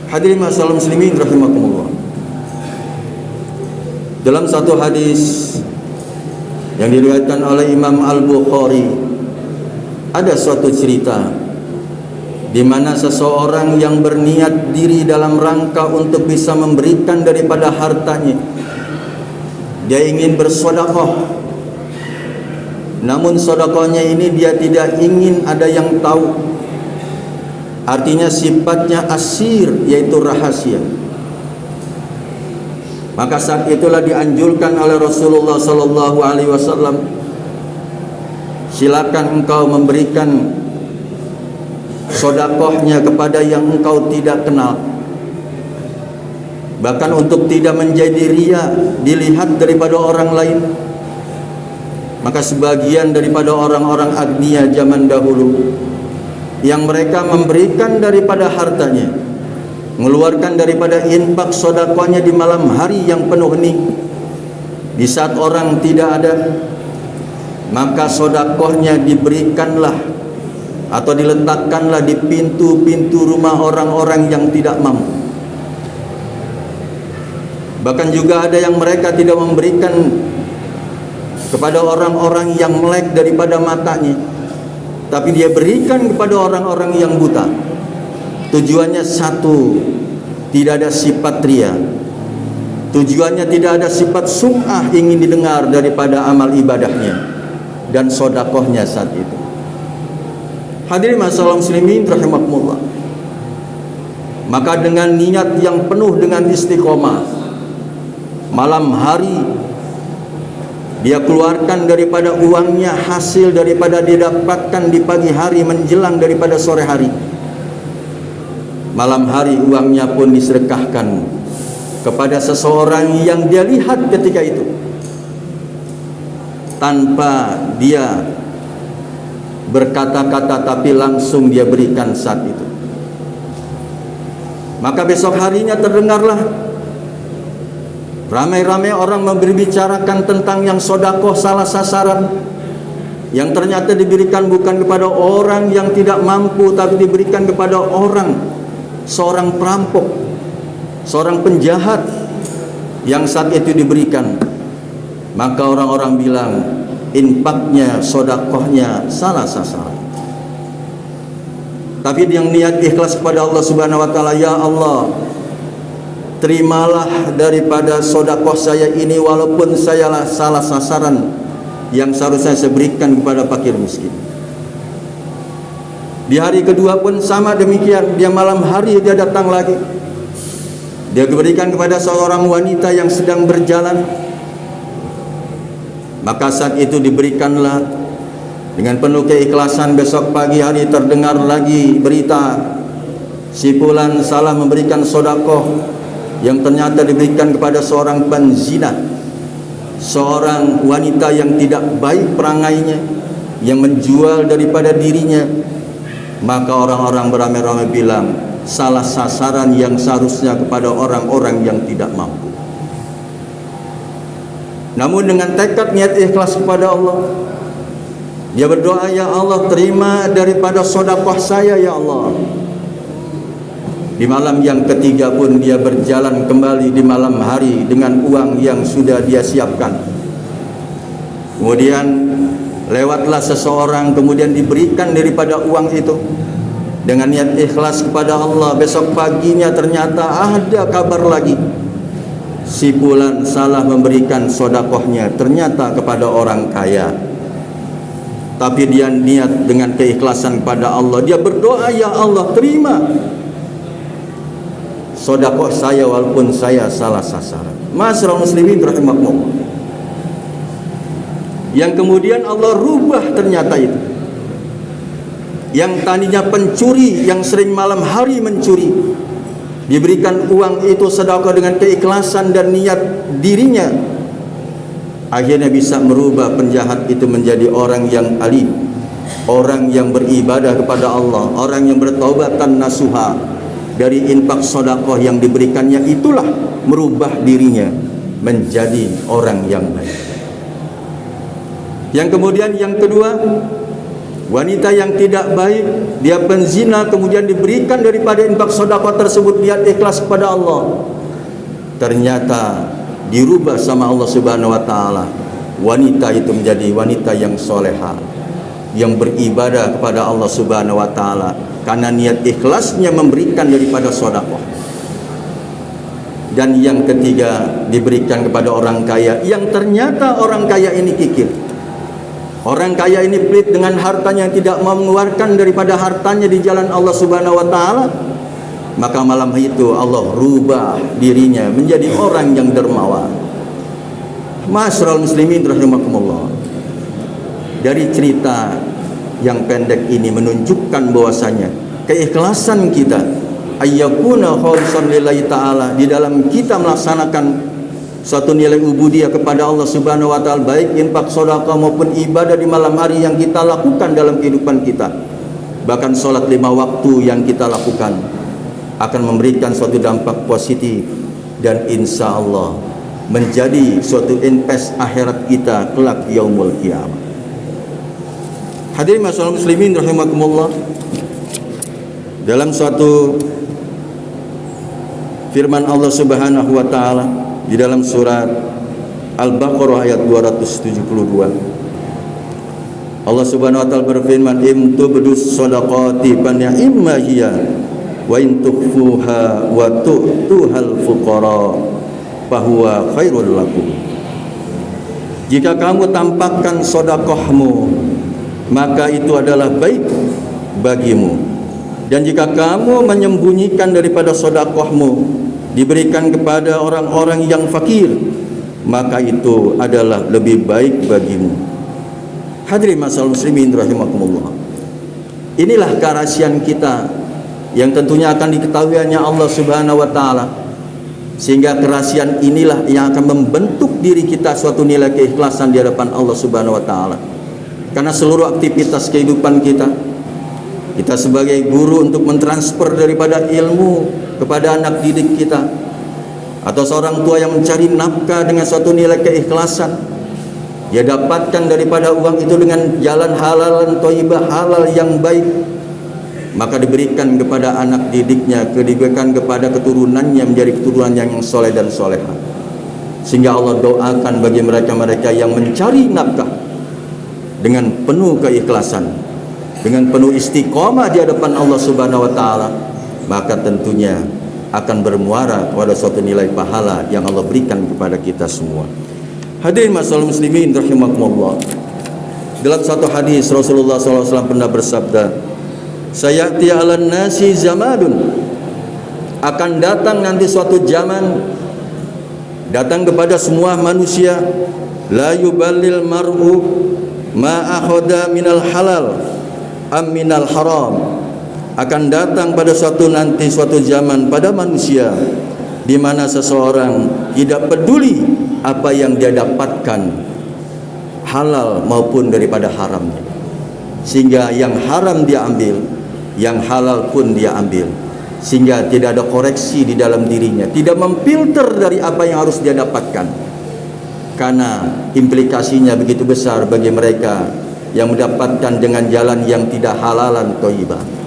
Hadirin ma'asyiral muslimin rahimakumullah. Dalam satu hadis yang diriwayatkan oleh Imam Al-Bukhari, ada suatu cerita di mana seseorang yang berniat diri dalam rangka untuk bisa memberikan daripada hartanya. Dia ingin bersedekah, namun sedekahnya ini dia tidak ingin ada yang tahu. Artinya sifatnya asir, yaitu rahasia. Maka saat itulah dianjurkan oleh Rasulullah sallallahu alaihi wasallam, silakan engkau memberikan sedekahnya kepada yang engkau tidak kenal. Bahkan untuk tidak menjadi riya dilihat daripada orang lain. Maka sebagian daripada orang-orang agnia zaman dahulu, yang mereka memberikan daripada hartanya, mengeluarkan daripada infak sedekahnya di malam hari yang penuh hening, di saat orang tidak ada, maka sedekahnya diberikanlah atau diletakkanlah di pintu-pintu rumah orang-orang yang tidak mampu. Bahkan juga ada yang mereka tidak memberikan kepada orang-orang yang melek daripada matanya, tapi dia berikan kepada orang-orang yang buta. Tujuannya satu, tidak ada sifat riya. Tujuannya tidak ada sifat sum'ah, ingin didengar daripada amal ibadahnya dan sedekahnya saat itu. Hadirin ma'asyiral muslimin rahimakumullah. Maka dengan niat yang penuh dengan istiqomah, malam hari dia keluarkan daripada uangnya, hasil daripada didapatkan di pagi hari menjelang daripada sore hari. Malam hari uangnya pun disedekahkan kepada seseorang yang dia lihat ketika itu, tanpa dia berkata-kata, tapi langsung dia berikan saat itu. Maka besok harinya terdengarlah ramai-ramai orang membicarakan tentang yang sedekah salah sasaran, yang ternyata diberikan bukan kepada orang yang tidak mampu, tapi diberikan kepada seorang perampok, seorang penjahat yang saat itu diberikan. Maka orang-orang bilang infaknya, sedekahnya salah sasaran. Tapi yang niat ikhlas kepada Allah Subhanahu wa taala, ya Allah, terimalah daripada sedekah saya ini, walaupun saya salah sasaran yang seharusnya saya berikan kepada fakir miskin. Di hari kedua pun sama demikian. Dia malam hari dia datang lagi, dia berikan kepada seorang wanita yang sedang berjalan. Maka saat itu diberikanlah dengan penuh keikhlasan. Besok pagi hari terdengar lagi berita, si fulan salah memberikan sedekah yang ternyata diberikan kepada seorang penzina, seorang wanita yang tidak baik perangainya, yang menjual daripada dirinya. Maka orang-orang beramai-ramai bilang salah sasaran yang seharusnya kepada orang-orang yang tidak mampu. Namun dengan tekad niat ikhlas kepada Allah, dia berdoa, ya Allah, terima daripada sedekah saya ya Allah. Di malam yang ketiga pun dia berjalan kembali di malam hari dengan uang yang sudah dia siapkan. Kemudian lewatlah seseorang, kemudian diberikan daripada uang itu dengan niat ikhlas kepada Allah. Besok paginya ternyata ada kabar lagi, si fulan salah memberikan sedekahnya ternyata kepada orang kaya. Tapi dia niat dengan keikhlasan kepada Allah. Dia berdoa, ya Allah, terima sedekah saya walaupun saya salah sasaran. Ma'asyiral muslimin rahimakumullah. Yang kemudian Allah rubah ternyata itu. Yang tadinya pencuri, yang sering malam hari mencuri, diberikan uang itu sedekah dengan keikhlasan dan niat dirinya, akhirnya bisa merubah penjahat itu menjadi orang yang alim, orang yang beribadah kepada Allah, orang yang bertaubatan nasuha. Dari infak sedekah yang diberikannya itulah merubah dirinya menjadi orang yang baik. Yang kemudian yang kedua, Wanita yang tidak baik, dia penzina, kemudian diberikan daripada infak sedekah tersebut niat ikhlas kepada Allah, ternyata dirubah sama Allah Subhanahu wa taala. Wanita itu menjadi wanita yang soleha, yang beribadah kepada Allah Subhanahu wa taala karena niat ikhlasnya memberikan daripada sedekah. Dan yang ketiga, diberikan kepada orang kaya yang ternyata orang kaya ini kikir. Orang kaya ini pelit dengan hartanya, yang tidak mau mengeluarkan daripada hartanya di jalan Allah Subhanahu wa taala. Maka malam itu Allah rubah dirinya menjadi orang yang dermawan. Ma'asyiral muslimin rahimakumullah. Dari cerita yang pendek ini menunjukkan bahwasanya keikhlasan kita ayyakuna khalisan lillahi ta'ala di dalam kita melaksanakan suatu nilai ubudiyah kepada Allah Subhanahu wa taala, baik infak, sedekah maupun ibadah di malam hari yang kita lakukan dalam kehidupan kita, bahkan sholat 5 waktu yang kita lakukan, akan memberikan suatu dampak positif dan insya Allah menjadi suatu invest akhirat kita kelak yaumul qiyamah. Hadirin masyaallah muslimin rahimakumullah, dalam suatu firman Allah Subhanahu wa taala di dalam surat Al-Baqarah ayat 272, Allah Subhanahu wa taala berfirman, "Im tubdus shadaqati fa ni'ma hiya wa in tukhfuha wa tu'tuhal fuqara fa huwa khairul lakum." Jika kamu tampakkan sedekahmu, maka itu adalah baik bagimu. Dan jika kamu menyembunyikan daripada sedekahmu, diberikan kepada orang-orang yang fakir, maka itu adalah lebih baik bagimu. Hadirin masyaallah muslimin rahimakumullah. Inilah kerahasiaan kita yang tentunya akan diketahui hanya Allah Subhanahu wa taala. Sehingga kerahasiaan inilah yang akan membentuk diri kita suatu nilai keikhlasan di hadapan Allah Subhanahu wa taala. Karena seluruh aktivitas kehidupan kita sebagai guru untuk mentransfer daripada ilmu kepada anak didik kita, atau seorang tua yang mencari nafkah dengan suatu nilai keikhlasan, dia dapatkan daripada uang itu dengan jalan halal dan thayyibah, halal yang baik, maka diberikan kepada anak didiknya, diberikan kepada keturunannya menjadi keturunan yang soleh dan soleha. Sehingga Allah doakan bagi mereka-mereka yang mencari nafkah dengan penuh keikhlasan, dengan penuh istiqomah di hadapan Allah Subhanahu wa taala, maka tentunya akan bermuara kepada suatu nilai pahala yang Allah berikan kepada kita semua. Hadirin masyaallah muslimin rahimakumullah. Dalam satu hadis Rasulullah SAW pernah bersabda, "Sayati 'alan nasi zamanun," akan datang nanti suatu zaman, datang kepada semua manusia, "la yuballil mar'u ma akhadha minal halal am minal haram." Akan datang pada suatu zaman pada manusia di mana seseorang tidak peduli apa yang dia dapatkan, halal maupun daripada haramnya, sehingga yang haram dia ambil, yang halal pun dia ambil, sehingga tidak ada koreksi di dalam dirinya, tidak memfilter dari apa yang harus dia dapatkan, karena implikasinya begitu besar bagi mereka yang mendapatkan dengan jalan yang tidak halalan thayyibah.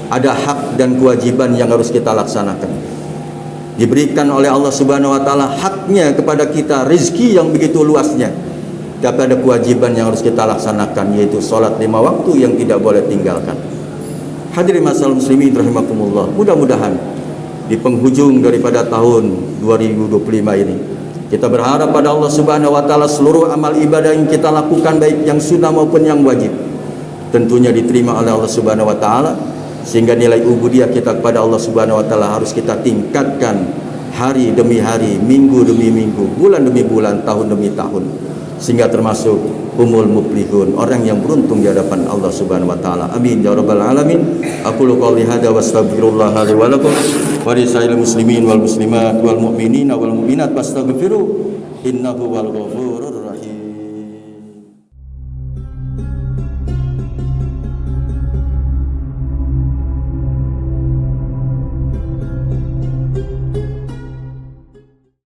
Ada hak dan kewajiban yang harus kita laksanakan. Diberikan oleh Allah Subhanahu wa taala haknya kepada kita, rezeki yang begitu luasnya. Tapi ada kewajiban yang harus kita laksanakan, yaitu sholat 5 waktu yang tidak boleh tinggalkan. Hadirin masyaallah muslimin rahimakumullah. Mudah-mudahan di penghujung daripada tahun 2025 ini, kita berharap pada Allah Subhanahu wa taala seluruh amal ibadah yang kita lakukan, baik yang sunnah maupun yang wajib, tentunya diterima oleh Allah Subhanahu wa taala, sehingga nilai ubudiyah kita kepada Allah Subhanahu wa taala harus kita tingkatkan hari demi hari, minggu demi minggu, bulan demi bulan, tahun demi tahun, sehingga termasuk humul muflihun, orang yang beruntung di hadapan Allah Subhanahu wa taala. Amin ya rabbal alamin. Aqulu qouli hadza wa astaghfirullah li wa lakum wa lisa'il muslimin wal muslimat wal mu'minina wal mu'minat fastaghfiru innahu wal ghafurur